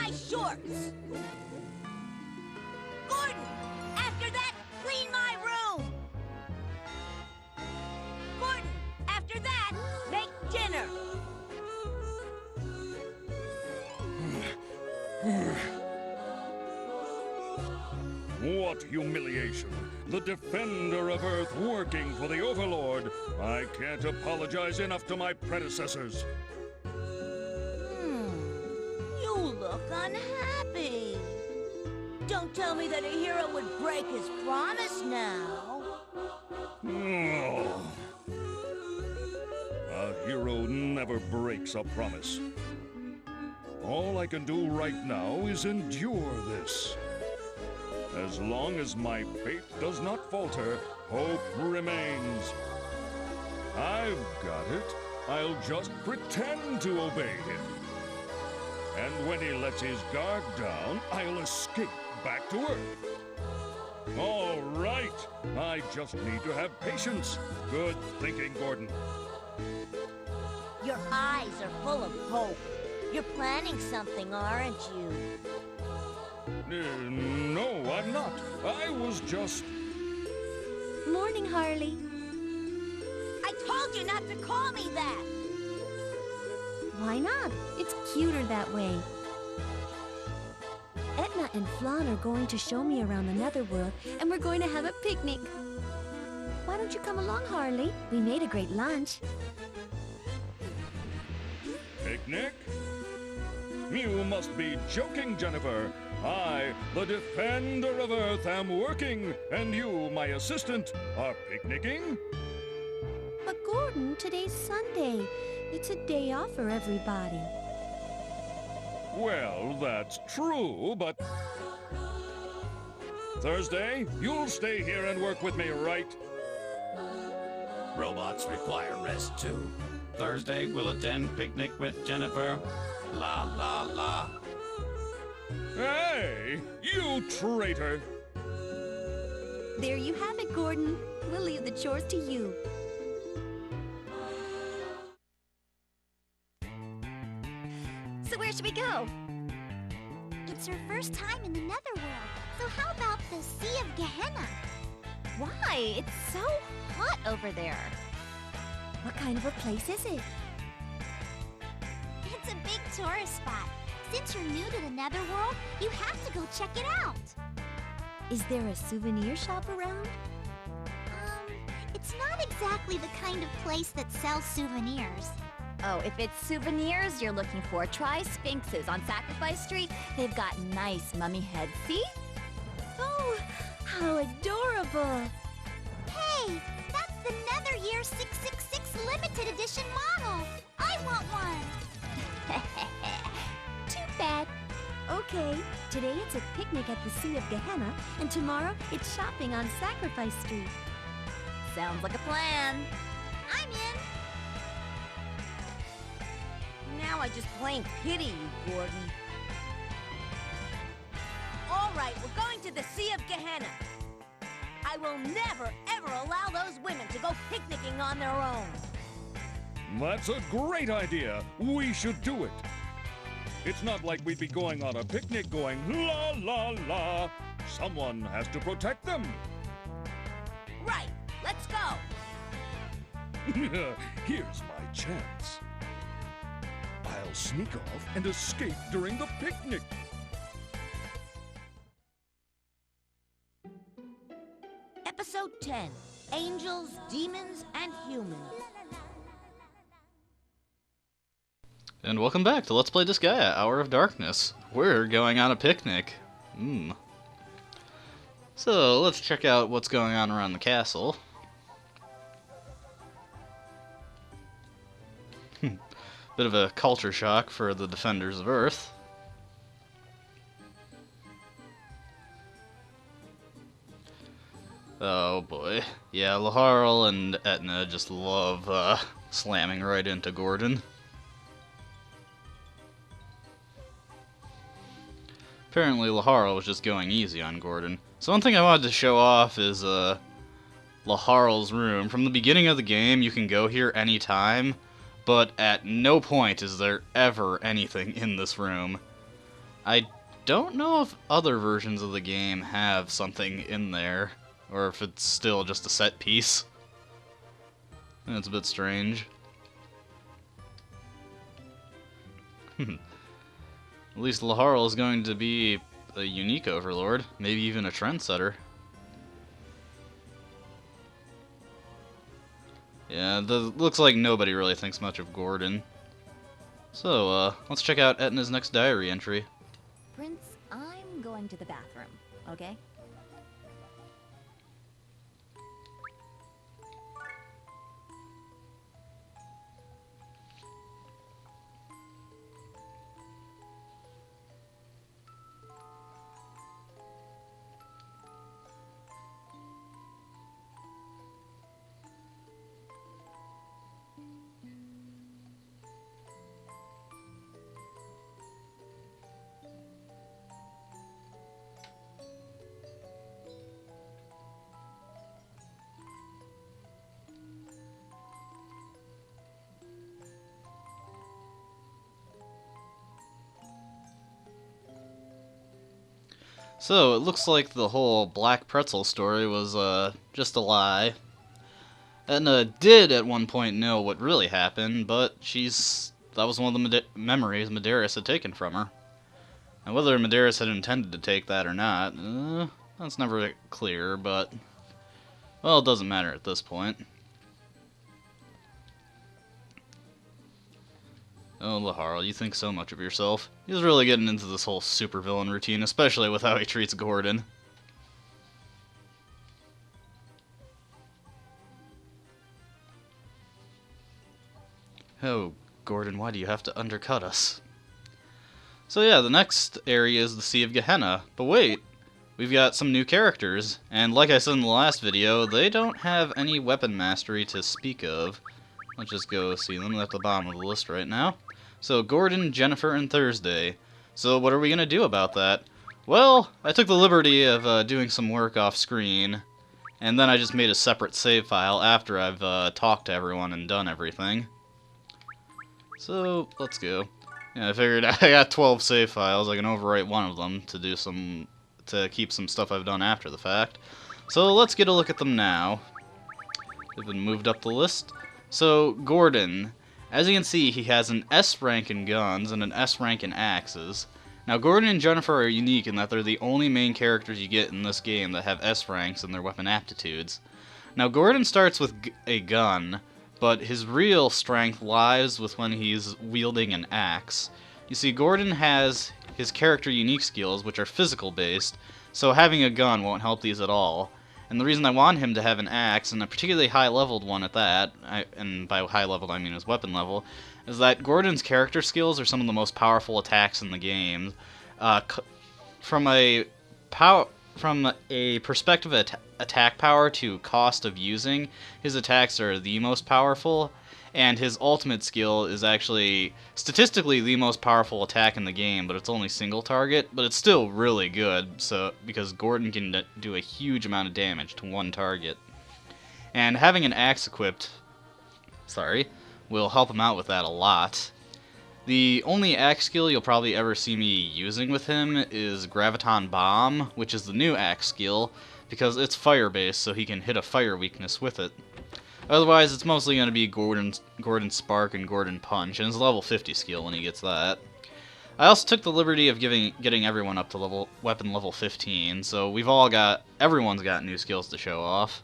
my shorts! Gordon, after that, clean my room! Gordon, after that, make dinner! What humiliation! The defender of Earth working for the Overlord! I can't apologize enough to my predecessors. You look unhappy. Don't tell me that a hero would break his promise now. Oh. A hero never breaks a promise. All I can do right now is endure this. As long as my faith does not falter, hope remains. I've got it. I'll just pretend to obey him. And when he lets his guard down, I'll escape back to Earth. All right. I just need to have patience. Good thinking, Gordon. Your eyes are full of hope. You're planning something, aren't you? No, I'm not. I was just... Morning, Harley. I told you not to call me that! Why not? It's cuter that way. Etna and Flan are going to show me around the Netherworld, and we're going to have a picnic. Why don't you come along, Harley? We made a great lunch. Picnic? You must be joking, Jennifer. I, the defender of Earth, am working, and you, my assistant, are picnicking? But Gordon, today's Sunday. It's a day off for everybody. Well, that's true, but... Thursday, you'll stay here and work with me, right? Robots require rest too. Thursday, we'll attend picnic with Jennifer. La la la. Hey, you traitor! There you have it, Gordon. We'll leave the chores to you. So where should we go? It's her first time in the Netherworld. So how about the Sea of Gehenna? Why? It's so hot over there. What kind of a place is it? It's a big tourist spot. Since you're new to the Netherworld, you have to go check it out. Is there a souvenir shop around? It's not exactly the kind of place that sells souvenirs. Oh, if it's souvenirs you're looking for, try Sphinxes on Sacrifice Street. They've got nice mummy heads, see? Oh, how adorable! Hey, that's the Nether Year 666 limited edition model. I want one. Too bad. Okay, today it's a picnic at the Sea of Gehenna, and tomorrow it's shopping on Sacrifice Street. Sounds like a plan. I'm in. Now I just plain pity you, Gordon. All right, we're going to the Sea of Gehenna. I will never, ever allow those women to go picnicking on their own. That's a great idea. We should do it. It's not like we'd be going on a picnic going la la la. Someone has to protect them. Right, let's go. Here's my chance. I'll sneak off and escape during the picnic. Episode 10, Angels, Demons, and Humans. And welcome back to Let's Play Disgaea, Hour of Darkness. We're going on a picnic. So, let's check out what's going on around the castle. Bit of a culture shock for the Defenders of Earth. Oh boy. Yeah, Laharl and Etna just love slamming right into Gordon. Apparently Laharl was just going easy on Gordon. So one thing I wanted to show off is Laharl's room. From the beginning of the game, you can go here anytime, but at no point is there ever anything in this room. I don't know if other versions of the game have something in there, or if it's still just a set piece. It's a bit strange. At least Laharl is going to be a unique overlord, maybe even a trendsetter. Yeah, looks like nobody really thinks much of Gordon. So, let's check out Etna's next diary entry. Prince, I'm going to the bathroom, okay? So, it looks like the whole Black Pretzel story was, just a lie. Etna did at one point know what really happened, but that was one of the memories Medeiros had taken from her. And whether Medeiros had intended to take that or not, that's never clear, but, well, it doesn't matter at this point. Oh, Laharl, you think so much of yourself. He's really getting into this whole supervillain routine, especially with how he treats Gordon. Oh, Gordon, why do you have to undercut us? So yeah, the next area is the Sea of Gehenna. But wait, we've got some new characters, and like I said in the last video, they don't have any weapon mastery to speak of. Let's just go see them at the bottom of the list right now. So, Gordon, Jennifer, and Thursday. So, what are we going to do about that? Well, I took the liberty of doing some work off screen, and then I just made a separate save file after I've talked to everyone and done everything. So, let's go. Yeah, I figured I got 12 save files, I can overwrite one of them to keep some stuff I've done after the fact. So, let's get a look at them now. They've been moved up the list. So, Gordon. As you can see, he has an S rank in guns and an S rank in axes. Now, Gordon and Jennifer are unique in that they're the only main characters you get in this game that have S ranks in their weapon aptitudes. Now, Gordon starts with a gun, but his real strength lies with when he's wielding an axe. You see, Gordon has his character unique skills, which are physical based, so having a gun won't help these at all. And the reason I want him to have an axe, and a particularly high-leveled one at that, and by high-leveled I mean his weapon level, is that Gordon's character skills are some of the most powerful attacks in the game. From a perspective of attack power to cost of using, his attacks are the most powerful, and his ultimate skill is actually statistically the most powerful attack in the game, but it's only single target, but it's still really good, so because Gordon can do a huge amount of damage to one target. And having an axe equipped, will help him out with that a lot. The only axe skill you'll probably ever see me using with him is Graviton Bomb, which is the new axe skill, because it's fire-based, so he can hit a fire weakness with it. Otherwise, it's mostly going to be Gordon Spark and Gordon Punch, and it's a level 50 skill when he gets that. I also took the liberty of getting everyone up to weapon level 15, so everyone's got new skills to show off.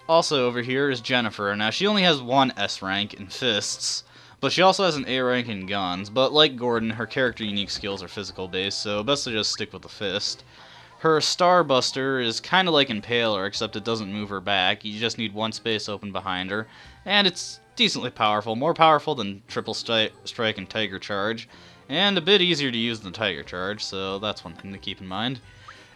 Also over here is Jennifer. Now, she only has one S rank in fists, but she also has an A rank in guns, but like Gordon, her character unique skills are physical based, so best to just stick with the fist. Her Starbuster is kind of like Impaler, except it doesn't move her back. You just need one space open behind her, and it's decently powerful, more powerful than Triple Strike and Tiger Charge, and a bit easier to use than Tiger Charge, so that's one thing to keep in mind.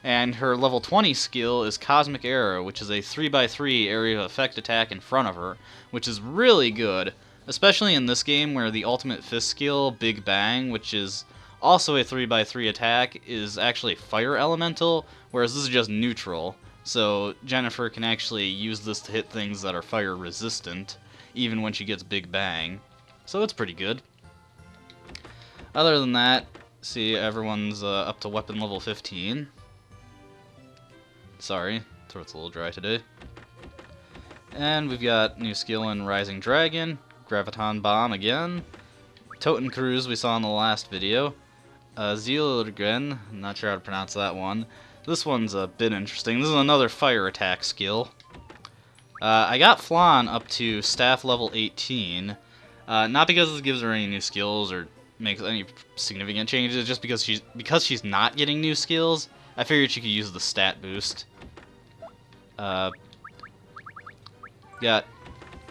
And her level 20 skill is Cosmic Arrow, which is a 3x3 area of effect attack in front of her, which is really good, especially in this game where the ultimate fist skill, Big Bang, which is also a 3x3 attack, is actually fire elemental, whereas this is just neutral. So Jennifer can actually use this to hit things that are fire resistant, even when she gets Big Bang. So it's pretty good. Other than that, See, everyone's up to weapon level 15. Sorry, throat's a little dry today. And we've got new skill in Rising Dragon, Graviton Bomb again, Toten Cruise we saw in the last video, Zielgren, not sure how to pronounce that one. This one's a bit interesting. This is another fire attack skill. I got Flan up to staff level 18, not because this gives her any new skills or makes any significant changes, just because she's not getting new skills. I figured she could use the stat boost. Got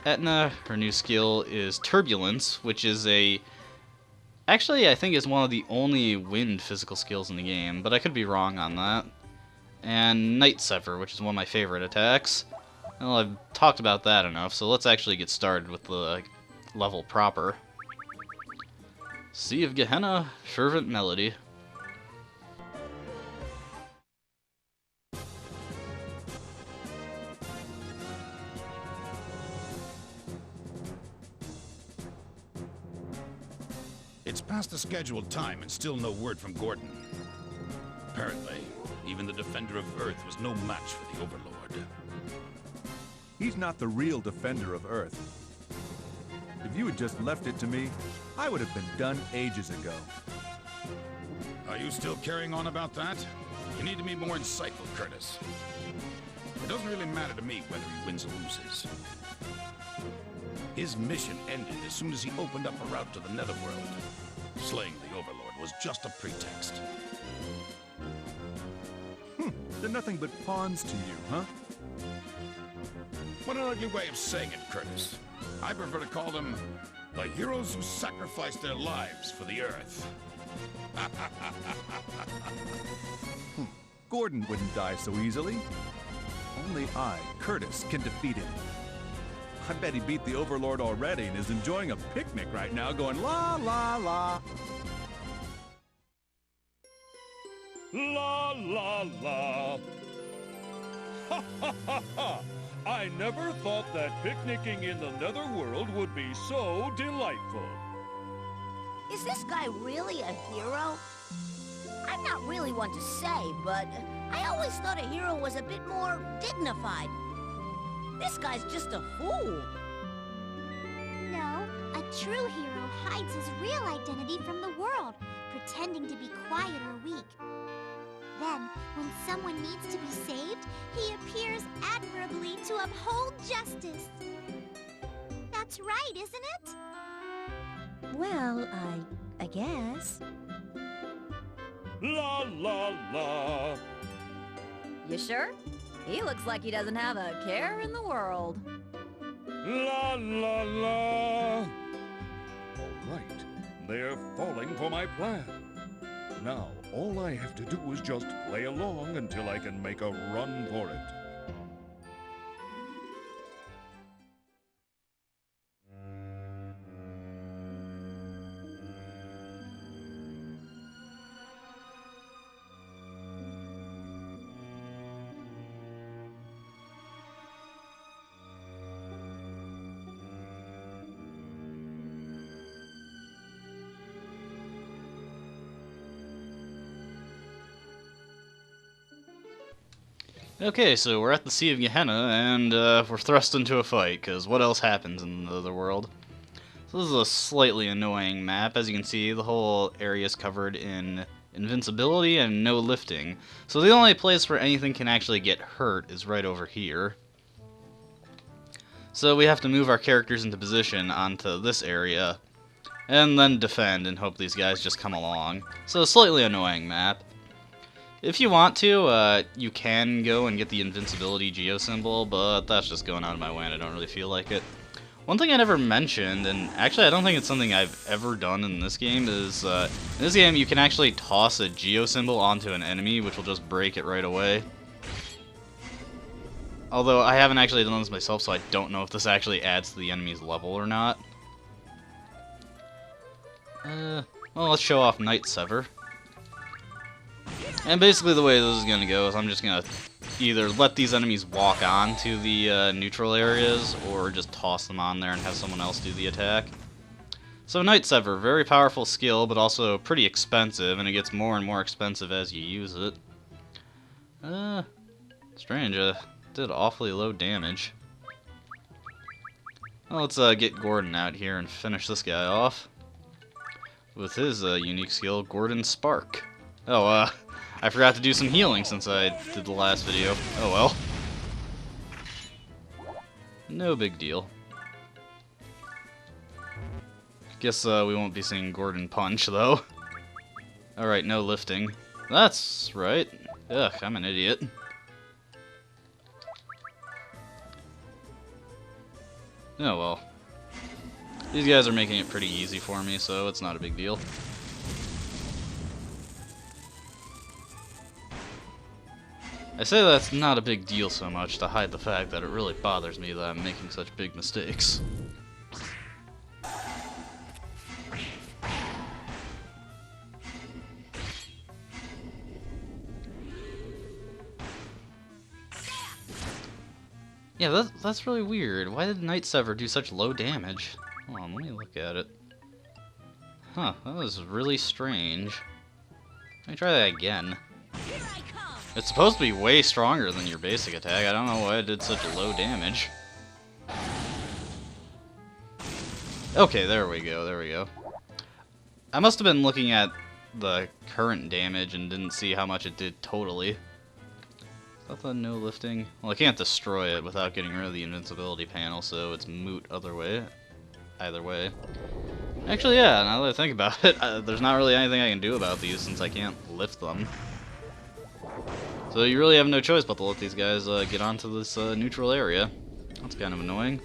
Etna, her new skill is Turbulence, which is actually, I think is one of the only wind physical skills in the game, but I could be wrong on that. And Night Sever, which is one of my favorite attacks. Well, I've talked about that enough, so let's actually get started with the level proper. Sea of Gehenna, Fervent Melody. It's past the scheduled time and still no word from Gordon. Apparently, even the Defender of Earth was no match for the Overlord. He's not the real Defender of Earth. If you had just left it to me, I would have been done ages ago. Are you still carrying on about that? You need to be more insightful, Curtis. It doesn't really matter to me whether he wins or loses. His mission ended as soon as he opened up a route to the Netherworld. Slaying the Overlord was just a pretext. They're nothing but pawns to you, huh? What an ugly way of saying it, Curtis. I prefer to call them the heroes who sacrificed their lives for the Earth. Gordon wouldn't die so easily. Only I, Curtis, can defeat him. I bet he beat the Overlord already and is enjoying a picnic right now going la la la. La la la. Ha ha ha ha. I never thought that picnicking in the Netherworld would be so delightful. Is this guy really a hero? I'm not really one to say, but I always thought a hero was a bit more dignified. This guy's just a fool. No, a true hero hides his real identity from the world, pretending to be quiet or weak. Then, when someone needs to be saved, he appears admirably to uphold justice. That's right, isn't it? Well, I guess. La la la. You sure? He looks like he doesn't have a care in the world. La la la. All right, they're falling for my plan. Now, all I have to do is just play along until I can make a run for it. Okay, so we're at the Sea of Gehenna, and we're thrust into a fight, because what else happens in the other world? So this is a slightly annoying map. As you can see, the whole area is covered in invincibility and no lifting. So the only place where anything can actually get hurt is right over here. So we have to move our characters into position onto this area, and then defend and hope these guys just come along. So a slightly annoying map. If you want to, you can go and get the invincibility geo symbol, but that's just going out of my way and I don't really feel like it. One thing I never mentioned, and actually I don't think it's something I've ever done in this game, is in this game you can actually toss a geo symbol onto an enemy, which will just break it right away. Although I haven't actually done this myself, so I don't know if this actually adds to the enemy's level or not. Well, let's show off Night Sever. And basically the way this is going to go is I'm just going to either let these enemies walk on to the neutral areas or just toss them on there and have someone else do the attack. So Night Sever, very powerful skill, but also pretty expensive, and it gets more and more expensive as you use it. Strange, did awfully low damage. Well, let's get Gordon out here and finish this guy off with his unique skill, Gordon Spark. Oh, I forgot to do some healing since I did the last video. Oh well. No big deal. Guess we won't be seeing Gordon punch, though. Alright, no lifting. That's right. Ugh, I'm an idiot. Oh well. These guys are making it pretty easy for me, so it's not a big deal. I say that's not a big deal so much to hide the fact that it really bothers me that I'm making such big mistakes. Yeah, that's really weird. Why did Night Sever do such low damage? Hold on, let me look at it. Huh, that was really strange. Let me try that again. It's supposed to be way stronger than your basic attack. I don't know why it did such low damage. Okay, there we go, there we go. I must have been looking at the current damage and didn't see how much it did totally. I thought no lifting. Well, I can't destroy it without getting rid of the invincibility panel, so it's moot either way. Actually, yeah, now that I think about it, there's not really anything I can do about these since I can't lift them. So you really have no choice but to let these guys get onto this neutral area. That's kind of annoying.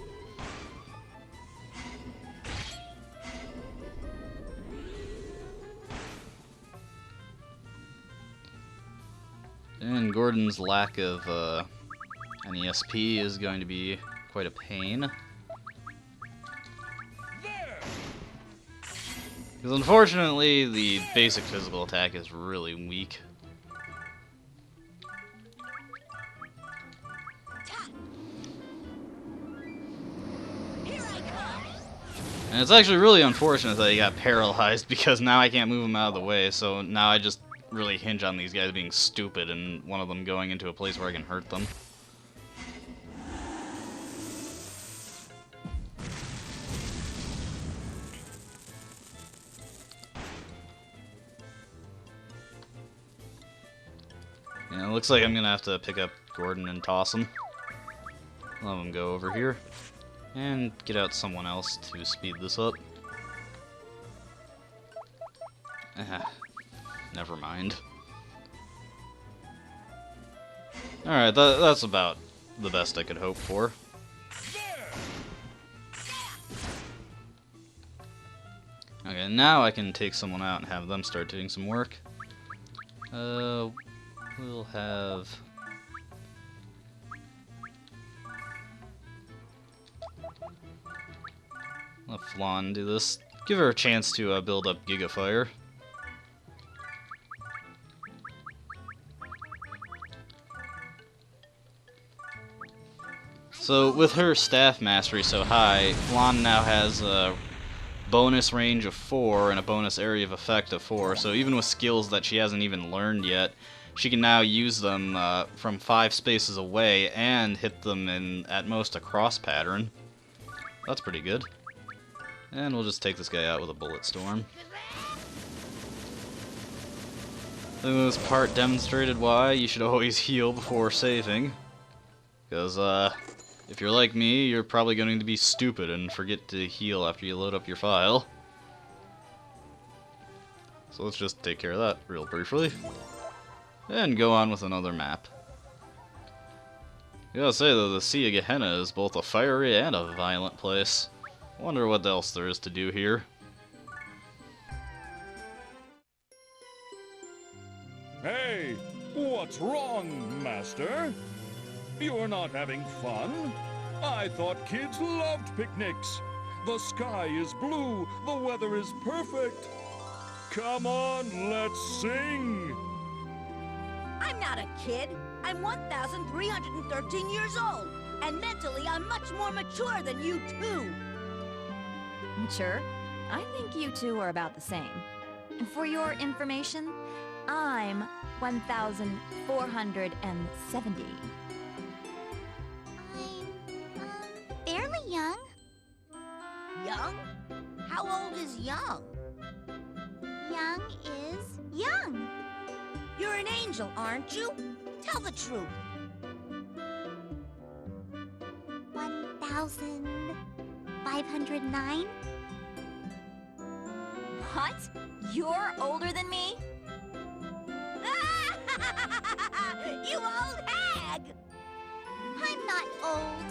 And Gordon's lack of an ESP is going to be quite a pain. Because unfortunately, the basic physical attack is really weak. And it's actually really unfortunate that he got paralyzed because now I can't move him out of the way, so now I just really hinge on these guys being stupid and one of them going into a place where I can hurt them. Yeah, it looks like I'm gonna have to pick up Gordon and toss him. Let him go over here. And get out someone else to speed this up. Never mind. Alright, that's about the best I could hope for. Okay, now I can take someone out and have them start doing some work. We'll have... let Flan do this. Give her a chance to build up Gigafire. So with her staff mastery so high, Flan now has a bonus range of 4 and a bonus area of effect of 4. So even with skills that she hasn't even learned yet, she can now use them from 5 spaces away and hit them in at most a cross pattern. That's pretty good. And we'll just take this guy out with a bullet storm. I think this part demonstrated why you should always heal before saving. Because, if you're like me, you're probably going to be stupid and forget to heal after you load up your file. So let's just take care of that real briefly. And go on with another map. I gotta say though, the Sea of Gehenna is both a fiery and a violent place. Wonder what else there is to do here. Hey, what's wrong, Master? You're not having fun? I thought kids loved picnics. The sky is blue, the weather is perfect. Come on, let's sing. I'm not a kid. I'm 1,313 years old. And mentally, I'm much more mature than you two. Mature? I think you two are about the same. And for your information, I'm 1,470. I'm, fairly young. Young? How old is young? Young is young. You're an angel, aren't you? Tell the truth. 1,509? What? You're older than me? You old hag! I'm not old.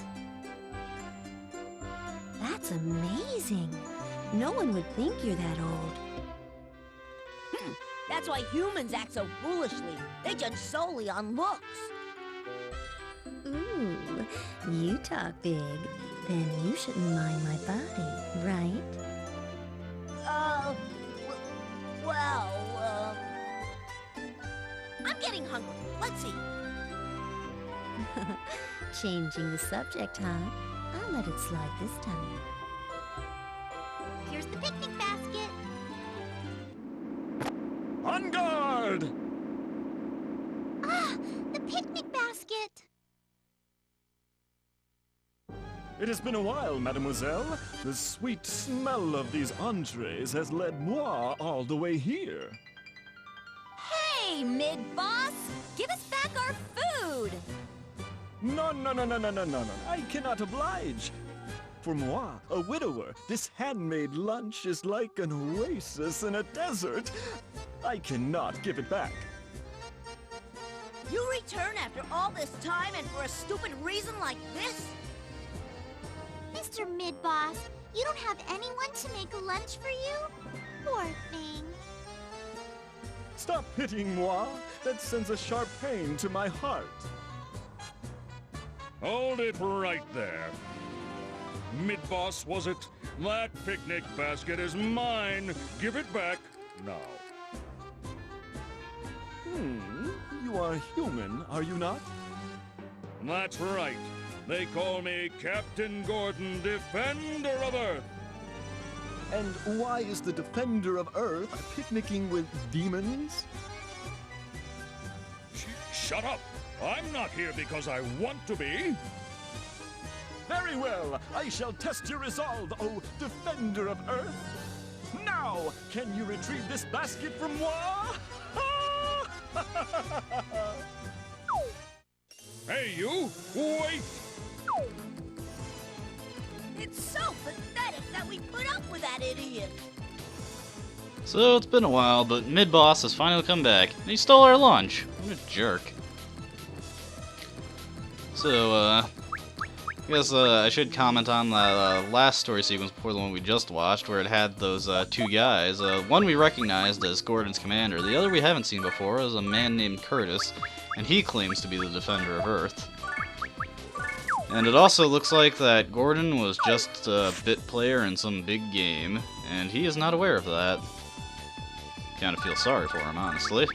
That's amazing. No one would think you're that old. That's why humans act so foolishly. They judge solely on looks. Ooh, you talk big. Then you shouldn't mind my body, right? I'm getting hungry. Let's eat. Changing the subject, huh? I'll let it slide this time. Here's the picnic basket. On guard! Ah, the picnic basket. It has been a while, mademoiselle. The sweet smell of these entrees has led moi all the way here. Hey, mid-boss! Give us back our food! No. I cannot oblige. For moi, a widower, this handmade lunch is like an oasis in a desert. I cannot give it back. You return after all this time and for a stupid reason like this? Mr. Mid-Boss, you don't have anyone to make lunch for you? Poor thing. Stop pitying moi. That sends a sharp pain to my heart. Hold it right there. Mid-boss, was it? That picnic basket is mine. Give it back now. You are human, are you not? That's right. They call me Captain Gordon, Defender of Earth. And why is the Defender of Earth picnicking with demons? Shut up! I'm not here because I want to be. Very well, I shall test your resolve, O Defender of Earth. Now, can you retrieve this basket from moi? Hey, you! Wait! It's so pathetic that we put up with that idiot. So it's been a while, but Mid-Boss has finally come back, and he stole our lunch. What a jerk. So, I guess I should comment on the last story sequence before the one we just watched, where it had those two guys. One we recognized as Gordon's commander, the other we haven't seen before is a man named Curtis, and he claims to be the Defender of Earth. And it also looks like that Gordon was just a bit player in some big game, and he is not aware of that. Kind of feel sorry for him, honestly.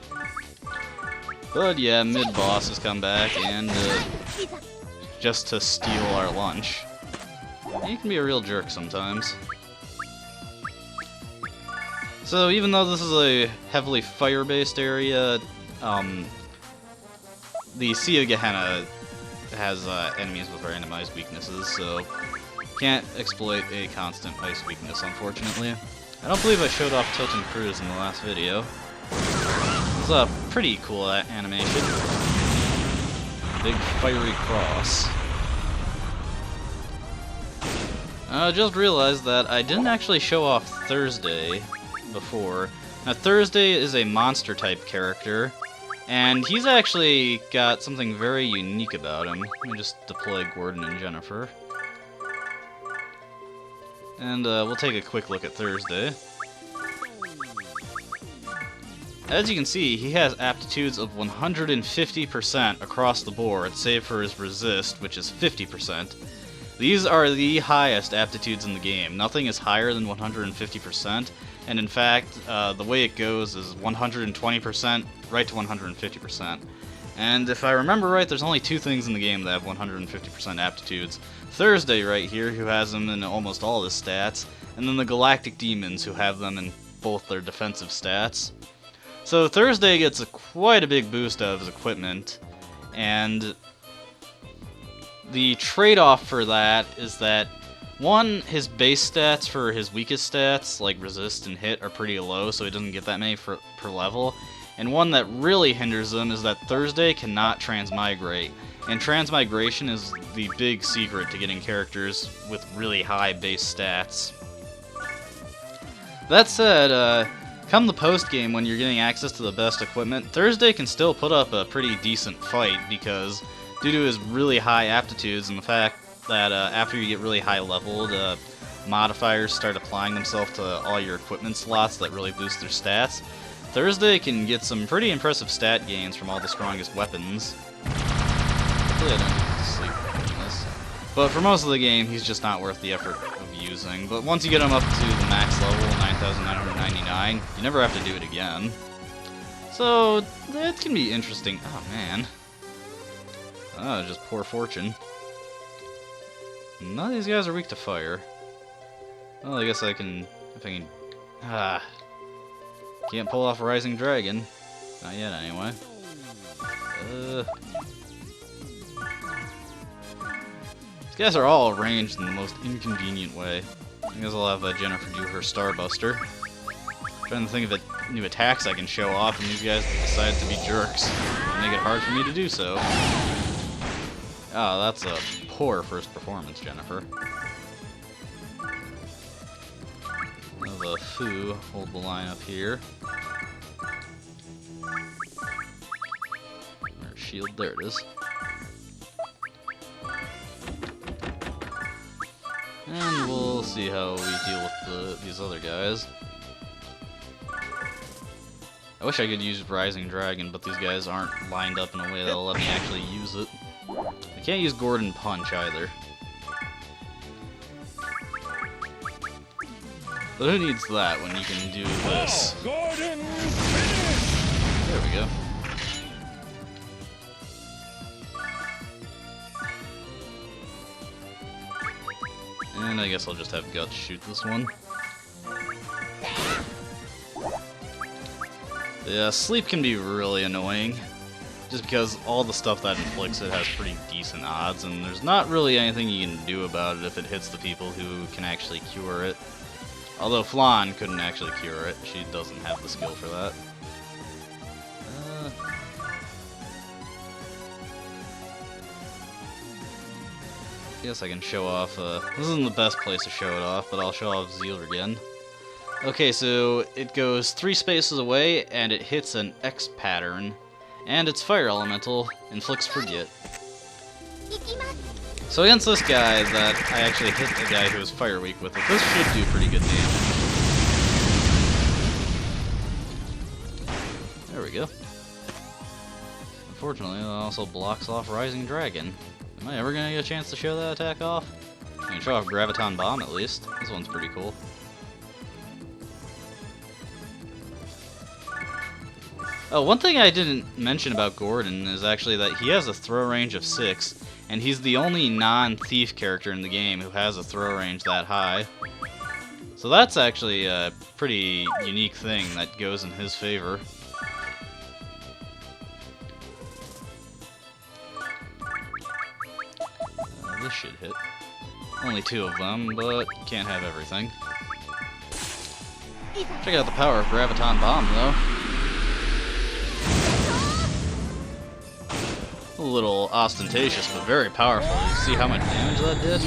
But yeah, Mid-Boss has come back, and just to steal our lunch. He can be a real jerk sometimes. So even though this is a heavily fire-based area, the Sea of Gehenna has enemies with random ice weaknesses, so can't exploit a constant ice weakness, unfortunately. I don't believe I showed off Tilton Cruise in the last video. It's a pretty cool animation. Big fiery cross. I just realized that I didn't actually show off Thursday before. Now Thursday is a monster type character, and he's actually got something very unique about him. Let me just deploy Gordon and Jennifer. And we'll take a quick look at Thursday. As you can see, he has aptitudes of 150% across the board, save for his resist, which is 50%. These are the highest aptitudes in the game. Nothing is higher than 150%, and in fact, the way it goes is 120% right to 150%. And if I remember right, there's only two things in the game that have 150% aptitudes. Thursday right here, who has them in almost all his stats, and then the galactic demons who have them in both their defensive stats. So Thursday gets quite a big boost out of his equipment, and the trade-off for that is that, one, his base stats for his weakest stats, like resist and hit, are pretty low, so he doesn't get that many per level. And one that really hinders them is that Thursday cannot transmigrate. And transmigration is the big secret to getting characters with really high base stats. That said, come the post-game when you're getting access to the best equipment, Thursday can still put up a pretty decent fight because, due to his really high aptitudes and the fact that after you get really high leveled, modifiers start applying themselves to all your equipment slots that really boost their stats, Thursday can get some pretty impressive stat gains from all the strongest weapons. Hopefully I don't get to sleep in this. But for most of the game, he's just not worth the effort of using. But once you get him up to the max level, 9,999, you never have to do it again. So, that can be interesting. Oh, man. Oh, just poor fortune. None of these guys are weak to fire. Well, I guess I can... if I can... can't pull off a Rising Dragon. Not yet, anyway. These guys are all arranged in the most inconvenient way. I guess I'll have Jennifer do her Starbuster. Trying to think of new attacks I can show off, and these guys decide to be jerks and make it hard for me to do so. Oh, that's a poor first performance, Jennifer. The Foo hold the line up here. There's shield, there it is. And we'll see how we deal with these other guys. I wish I could use Rising Dragon, but these guys aren't lined up in a way that'll let me actually use it. I can't use Gordon Punch either. But who needs that when you can do this? Gordon, there we go. And I guess I'll just have Guts shoot this one. Yeah, sleep can be really annoying. Just because all the stuff that inflicts it has pretty decent odds, and there's not really anything you can do about it if it hits the people who can actually cure it. Although Flan couldn't actually cure it, she doesn't have the skill for that. Guess I can show off, this isn't the best place to show it off, but I'll show off Zeal again. Okay, so it goes 3 spaces away, and it hits an X pattern, and its fire elemental inflicts Forget. So against this guy that I actually hit the guy who was fire weak with it, this should do pretty good damage. There we go. Unfortunately, it also blocks off Rising Dragon. Am I ever gonna get a chance to show that attack off? I can show off Graviton Bomb at least. This one's pretty cool. Oh, one thing I didn't mention about Gordon is actually that he has a throw range of 6, and he's the only non-thief character in the game who has a throw range that high. So that's actually a pretty unique thing that goes in his favor. This should hit. Only 2 of them, but can't have everything. Check out the power of Graviton Bomb, though. A little ostentatious, but very powerful. You see how much damage that did?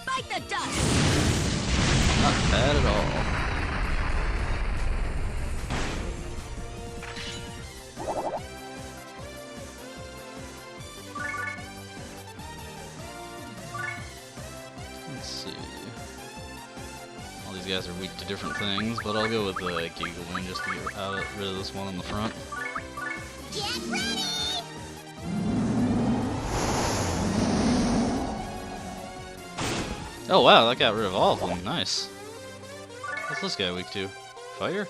Bite the dust! Not bad at all. Let's see. All these guys are weak to different things, but I'll go with the Gigalwing just to get rid of this one in the front. Get ready! Oh wow, that got rid of all of them. Nice. What's this guy weak to? Fire?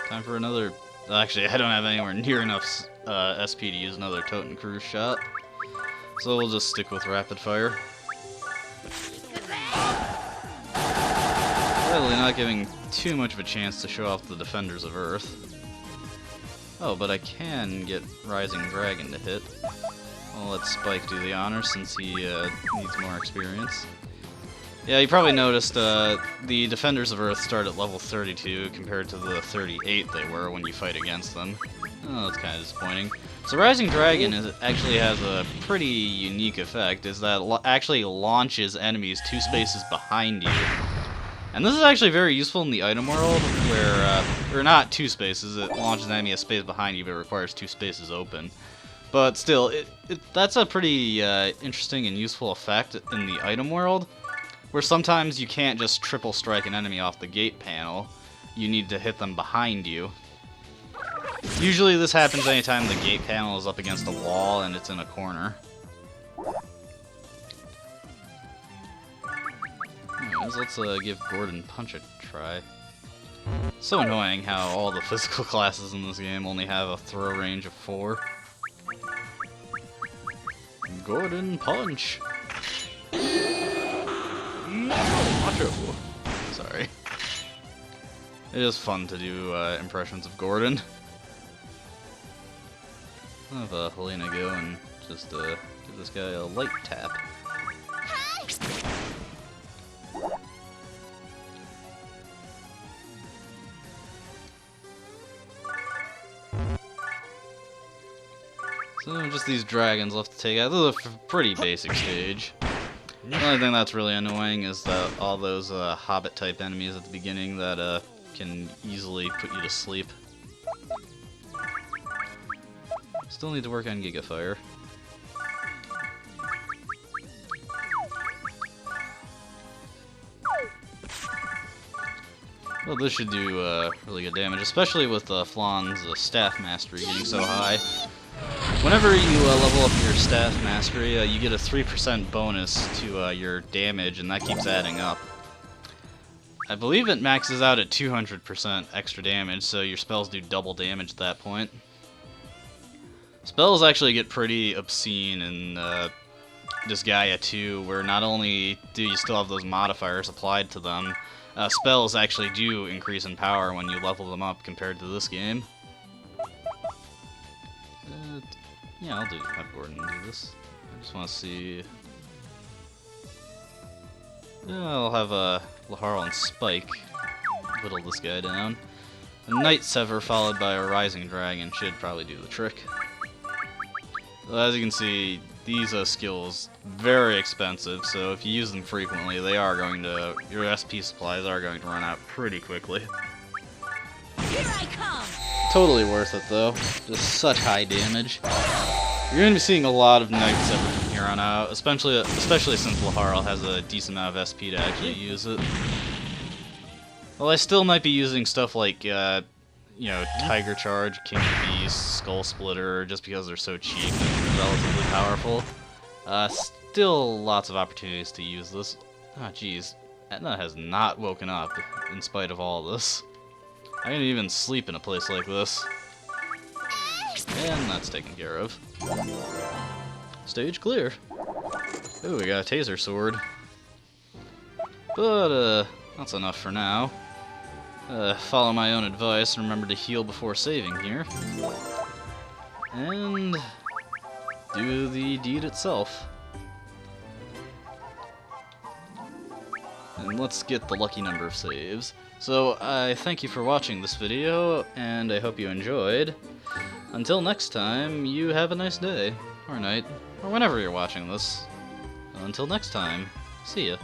Time for another... Actually, I don't have anywhere near enough SP to use another Totem Cruise shot. So we'll just stick with Rapid Fire. Sadly not giving too much of a chance to show off the Defenders of Earth. Oh, but I can get Rising Dragon to hit. I'll let Spike do the honors since he needs more experience. Yeah, you probably noticed the Defenders of Earth start at level 32 compared to the 38 they were when you fight against them. Oh, that's kind of disappointing. So Rising Dragon actually has a pretty unique effect, is that it actually launches enemies 2 spaces behind you. And this is actually very useful in the item world, where, or not 2 spaces, it launches an enemy a space behind you, but it requires 2 spaces open. But still, that's a pretty interesting and useful effect in the item world, where sometimes you can't just triple strike an enemy off the gate panel, you need to hit them behind you. Usually this happens anytime the gate panel is up against a wall and it's in a corner. Anyways, let's give Gordon Punch a try. So annoying how all the physical classes in this game only have a throw range of 4. Gordon Punch! Macho! Sorry. It is fun to do impressions of Gordon. I'll have Helena go and just give this guy a light tap. So just these dragons left to take out. This is a pretty basic stage. The only thing that's really annoying is that all those Hobbit type enemies at the beginning that can easily put you to sleep. Still need to work on Giga Fire. Well, this should do really good damage, especially with Flawn's Staff Mastery getting so high. Whenever you level up your Staff Mastery, you get a 3% bonus to your damage, and that keeps adding up. I believe it maxes out at 200% extra damage, so your spells do double damage at that point. Spells actually get pretty obscene in Disgaea 2, where not only do you still have those modifiers applied to them, spells actually do increase in power when you level them up compared to this game. Yeah, I'll have Gordon do this. I just want to see... Yeah, I'll have Laharl and Spike whittle this guy down. A Night Sever followed by a Rising Dragon should probably do the trick. So as you can see, these skills very expensive, so if you use them frequently, they are going to... your SP supplies are going to run out pretty quickly. Here I come! Totally worth it though. Just such high damage. You're going to be seeing a lot of Night Sever from here on out, especially since Laharl has a decent amount of SP to actually use it. Well, I still might be using stuff like, you know, Tiger Charge, King of Beasts, Skull Splitter, just because they're so cheap and relatively powerful. Still lots of opportunities to use this. Ah, jeez. Etna has not woken up, in spite of all this. I didn't even sleep in a place like this. And that's taken care of. Stage clear. Ooh, we got a Taser Sword. But, that's enough for now. Follow my own advice and remember to heal before saving here. And do the deed itself. And let's get the lucky number of saves. So, I thank you for watching this video, and I hope you enjoyed. Until next time, you have a nice day, or night, or whenever you're watching this. Until next time, see ya.